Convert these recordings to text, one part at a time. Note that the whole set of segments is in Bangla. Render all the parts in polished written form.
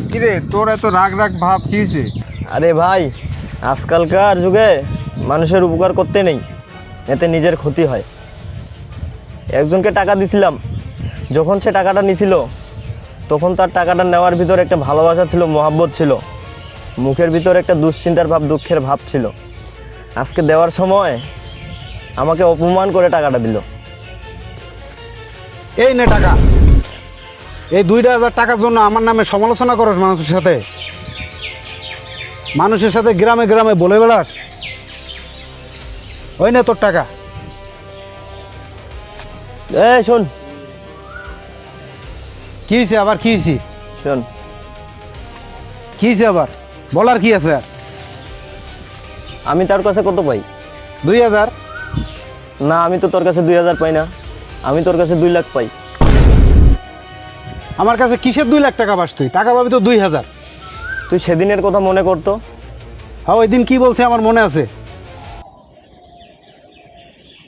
কিরে তোর এত রাগ রাগ ভাব কি হয়েছে? আরে ভাই, আজকালকার যুগে মানুষের উপকার করতে নেই, এতে নিজের ক্ষতি হয়। একজনকে টাকা দিছিলাম, যখন সে টাকাটা নিছিল তখন তার টাকাটা নেওয়ার ভিতর একটা ভালোবাসা ছিল, মহাব্বত ছিল, মুখের ভিতর একটা দুশ্চিন্তার ভাব, দুঃখের ভাব ছিল। আজকে দেওয়ার সময় আমাকে অপমান করে টাকাটা দিল। এই নে টাকা। এই 2,000 টাকার জন্য আমার নামে সমালোচনা করস মানুষের সাথে, মানুষের সাথে গ্রামে গ্রামে বলে বেড়াস। ওই না তোর টাকা। শোন কি হয়েছে আবার? কি হয়েছে? শোন, কি হয়েছে আবার? বলার কি আছে আর? আমি তার কাছে কত পাই? 2,000? না, আমি তো তোর কাছে 2,000 পাই না, আমি তোর কাছে 2 লাখ পাই। আমার কাছে কিসের 2 লাখ টাকা পাস? তুই টাকা পাবি তো 2,000। তুই সেদিনের কথা মনে করতো? হ্যাঁ, ওই দিন কি বলছে আমার মনে আছে।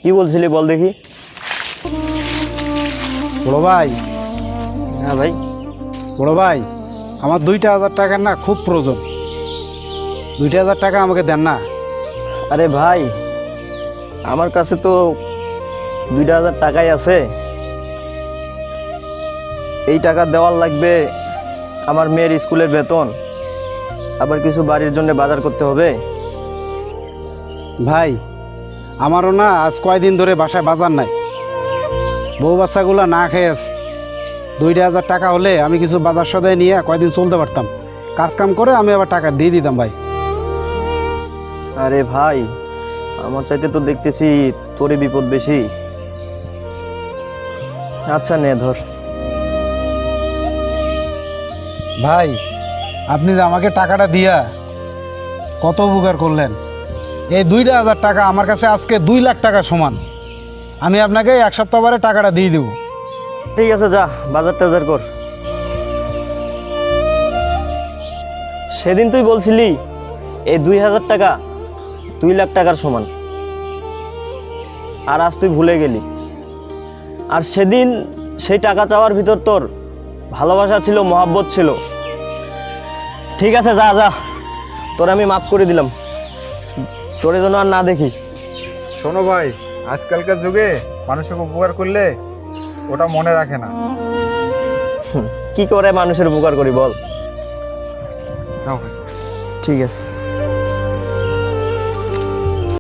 কি বলছিলি বল দেখি। বড় ভাই, হ্যাঁ ভাই। বড় ভাই, আমার 2,000 টাকার না খুব প্রয়োজন। 2,000 টাকা আমাকে দেন না? আরে ভাই, আমার কাছে তো 2,000 টাকাই আছে। এই টাকা দেওয়ার লাগবে আমার মেয়ের স্কুলের বেতন, আবার কিছু বাড়ির জন্য বাজার করতে হবে। ভাই, আমারও না আজ কয়দিন ধরে বাসায় বাজার নাই, বউ বাচ্চাগুলো না খেয়ে আছে। 2,000 টাকা হলে আমি কিছু বাজার সদাই নিয়ে কয়দিন চলতে পারতাম, কাজ কাম করে আমি আবার টাকা দিয়ে দিতাম ভাই। আরে ভাই, আমার চাইতে তো দেখতেছি তোরই বিপদ বেশি। আচ্ছা নে ধর। ভাই, আপনি যে আমাকে টাকাটা দিয়া কত উপকার করলেন। এই 2,000 টাকা আমার কাছে আজকে 2 লাখ টাকা সমান। আমি আপনাকে 1 সপ্তাহ পরে টাকাটা দিয়ে দেবো। ঠিক আছে, যা বাজার টাজার কর। সেদিন তুই বলছিলি এই 2,000 টাকা 2 লাখ টাকার সমান, আর আজ তুই ভুলে গেলি। আর সেদিন সেই টাকা চাওয়ার ভিতর তোর ভালোবাসা ছিল, মহাব্বত ছিল। ঠিক আছে, যা যা, তোর আমি মাফ করে দিলাম, তোর জন্য আর না দেখি। শোনো ভাই, আজকালকার যুগে মানুষকে উপকার করলে ওটা মনে রাখে না। কি করে মানুষের উপকার করি বল? যাও ভাই। ঠিক আছে।